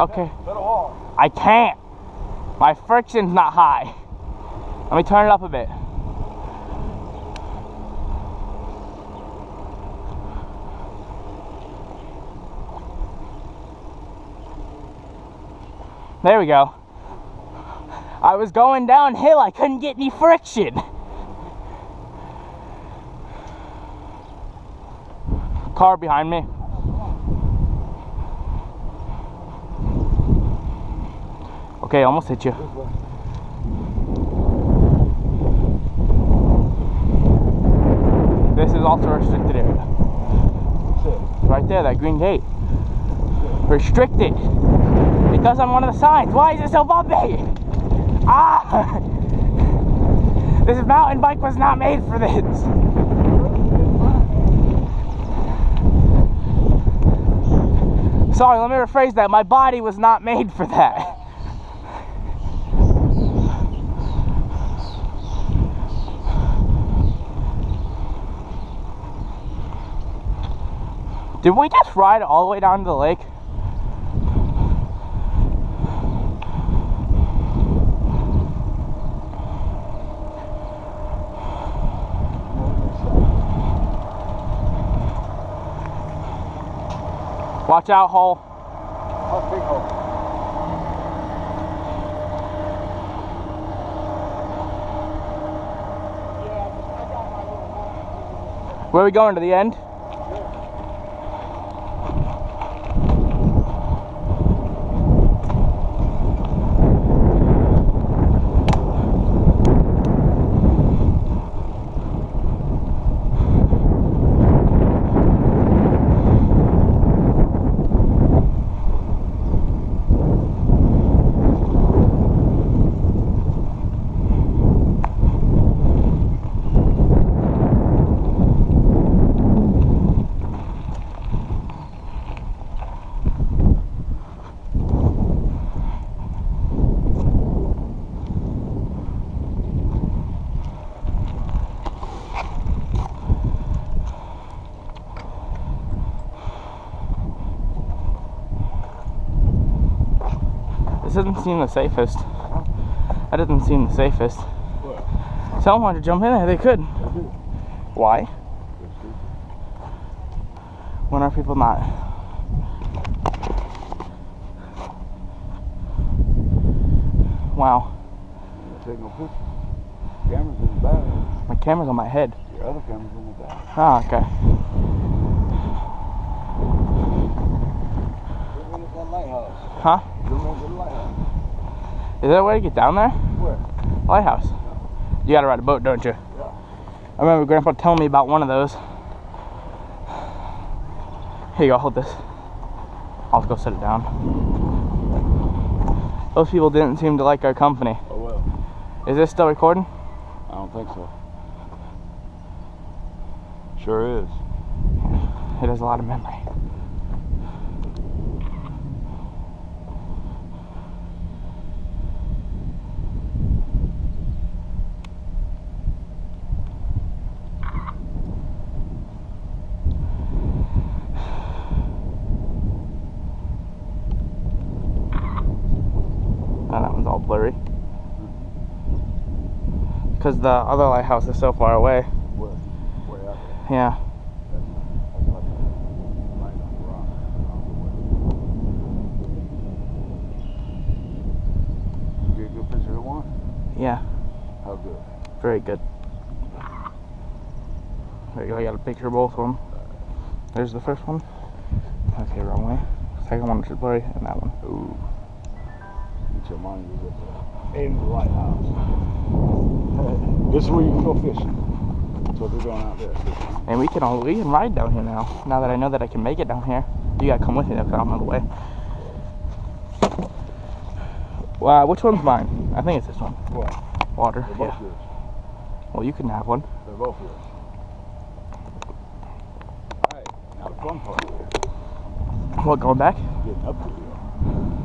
Okay. I can't. My friction's not high. Let me turn it up a bit. There we go. I was going downhill, I couldn't get any friction. Car behind me. Okay, almost hit you. This is also a restricted area. Right there, that green gate. Restricted. It does on one of the signs. Why is it so bumpy? Ah! This mountain bike was not made for this. Sorry, let me rephrase that. My body was not made for that. Did we just ride all the way down to the lake? Watch out, hole. Oh, big hole. Where are we going, to the end? This doesn't seem the safest. That doesn't seem the safest. What? Someone wanted to jump in there, they could. Why? When are people not? Wow. Take no picture. Camera's in the back. My camera's on my head. Your other camera's in the back. Oh, okay. Look at that lighthouse. Huh? Look at the lighthouse. Is there a way to get down there? Where? Lighthouse. You gotta ride a boat, don't you? Yeah. I remember Grandpa telling me about one of those. Here you go, hold this. I'll go set it down. Those people didn't seem to like our company. Oh well. Is this still recording? I don't think so. Sure is. It has a lot of memory. And that one's all blurry. Because the other lighthouse is so far away. Where? Way out there. Yeah. That's like right on the rock. You get a good picture of one? Yeah. How good? Very good. There you go, I got a picture of both of them. There's the first one. Okay, wrong way. Second one is blurry, and that one. Ooh. Get your mind in the lighthouse. This is where you can go fishing. That's what they're doing out there. And we can ride down here now. Now that I know that I can make it down here. You gotta come with me though, because I don't know the way. Which one's mine? I think it's this one. What? Water. They're both Yeah. yours. Well, you can have one. They're both yours. Alright, now the fun part here. What, going back? Getting up to the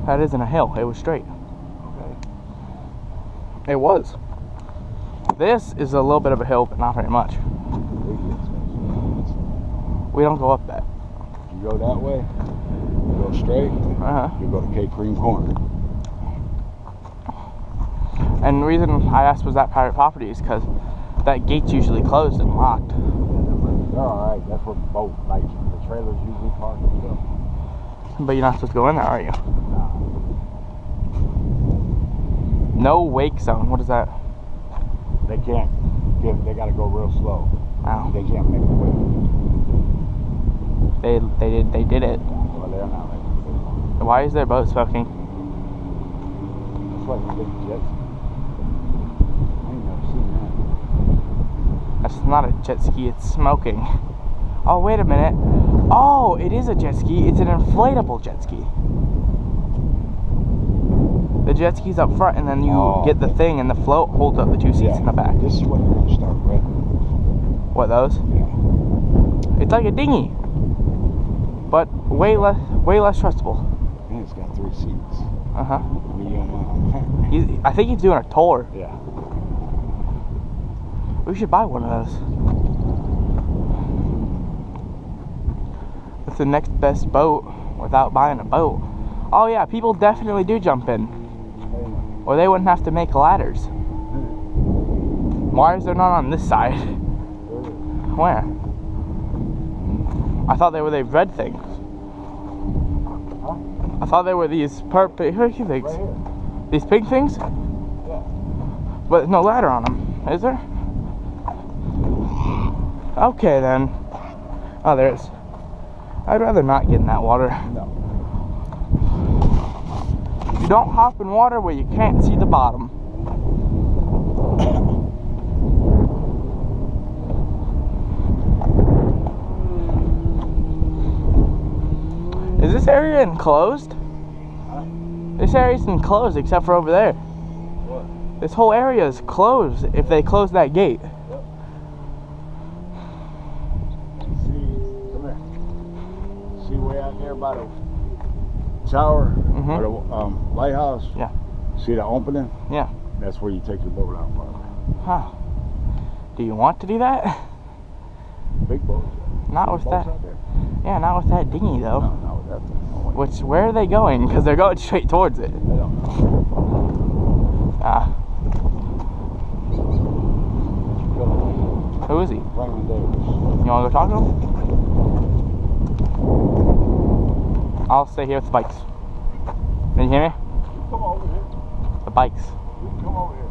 That isn't a hill. It was straight. Okay. It was. This is a little bit of a hill, but not very much. We don't go up that. you go that way, you go straight, you go to Cape Cream Corner. And the reason I asked was that private property is because that gate's usually closed and locked. They're alright. That's where boat, like the trailers usually park and stuff. But you're not supposed to go in there, are you? Nah. No wake zone. What is that? They can't. They got to go real slow. Wow. They can't make a wake. They did it. Well, they're not making a wake. Why is their boat smoking? That's like a big jet ski. I ain't never seen that. That's not a jet ski, it's smoking. Oh, wait a minute. Oh, it is a jet ski. It's an inflatable jet ski. The jet ski's up front, and then you get the thing, and the float holds up the two seats in the back. This is what they're going to start renting. What, those? Yeah. It's like a dinghy, but way less trustable. And it's got 3 seats. Me, I think he's doing a tour. Yeah. We should buy one of those. It's the next best boat without buying a boat. Oh yeah, people definitely do jump in. Or they wouldn't have to make ladders. Why is there not on this side? Where? I thought they were the red things. I thought they were these pink things. Right here. These pink things? Yeah. But there's no ladder on them, is there? Okay then. Oh, there is. I'd rather not get in that water. No. You don't hop in water where you can't see the bottom. Is this area enclosed? This area's enclosed except for over there. What? This whole area is closed if they close that gate. Yep. See, come here. See way out there by the tower, or the lighthouse? Yeah. See the opening? Yeah. That's where you take your boat out farther. Huh. Do you want to do that? Big boats. Not with that. Out there? Yeah, not with that dinghy though. No, not with that thing. No way. Where are they going? Because they're going straight towards it. They don't know. Ah. Who is he? Raymond Davis. You want to go talk to him? I'll stay here with the bikes. Can you hear me? Come over here. The bikes. Come over here.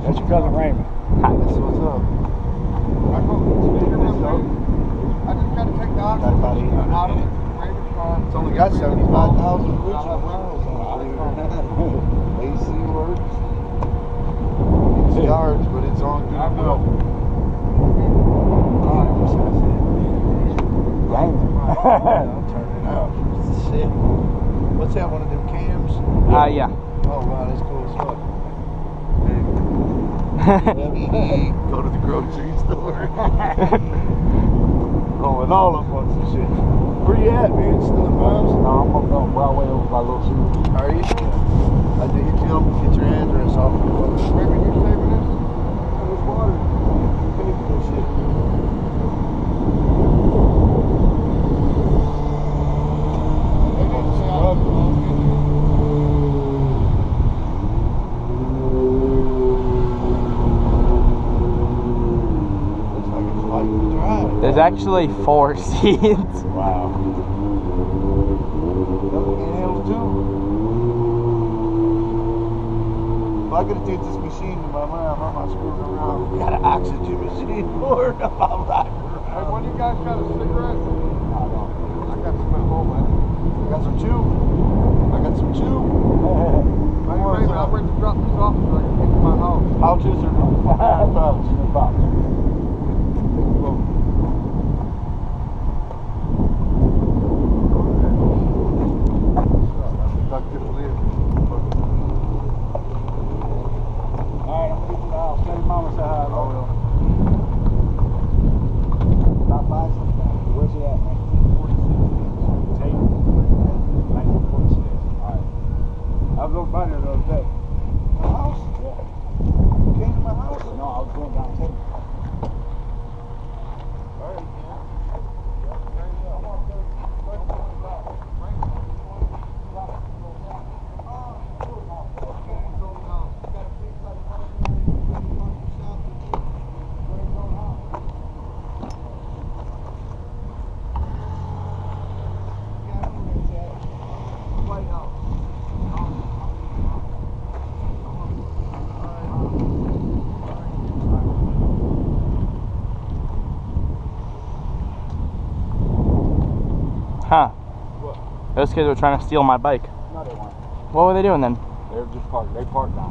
That's your cousin Raymond. Hi. What's up? I just got to take the oxygen out of it. It's only got 75,000 miles on it. AC works. It's yards, but it's on good. Turn it out. Shit. What's that, one of them cams? Yeah. Oh, wow, that's cool as fuck. Go to the grocery store. Going all up on some shit. Where you at, man? Still in Miles? No, I'm up on Broadway over by Little Shoes. Are you? I did hit you up and get your address off. Raymond, you saving this? This water. Finish this shit. Looks like it's light to drive. There's actually 4 seats. Wow. Inhales too. If I could have did this machine in my lab, I'm not screwing around. We got an oxygen machine for it. I'm riding around. Hey, when you guys got a cigarette? I got some at home, man. got some chew. I got some chew. I'm ready to drop this off so I can get to my house. Pouches or pouch? Pouch. Duck to the lid. Alright, I'm gonna get to the house. Tell your mama say hi. I will. Stop by sometime. Where's it at? 1946. Tate. 1946. Alright. I was over by there the other day. My house? Yeah. You came to my house? No, I was going down Tate. Huh. What? Those kids were trying to steal my bike. No, they weren't. What were they doing then? They were just parked. They parked down.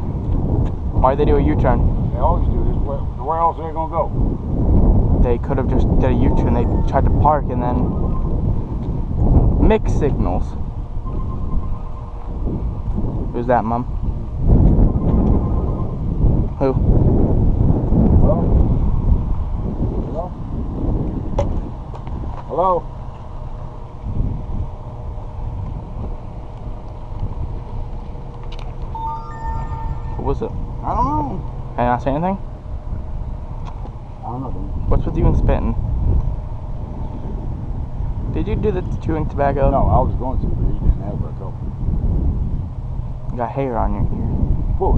Why'd they do a U-turn? They always do this. Where else are they gonna go? They could have just did a U-turn. They tried to park and then mixed signals. Who's that, Mom? Who? Hello? Hello? Hello? What was it? I don't know. Can I not say anything? I don't know, dude. What's with you and spitting? Did you do the chewing tobacco? No, I was going to, but he didn't have it. I told him. You got hair on your ear. Whoa.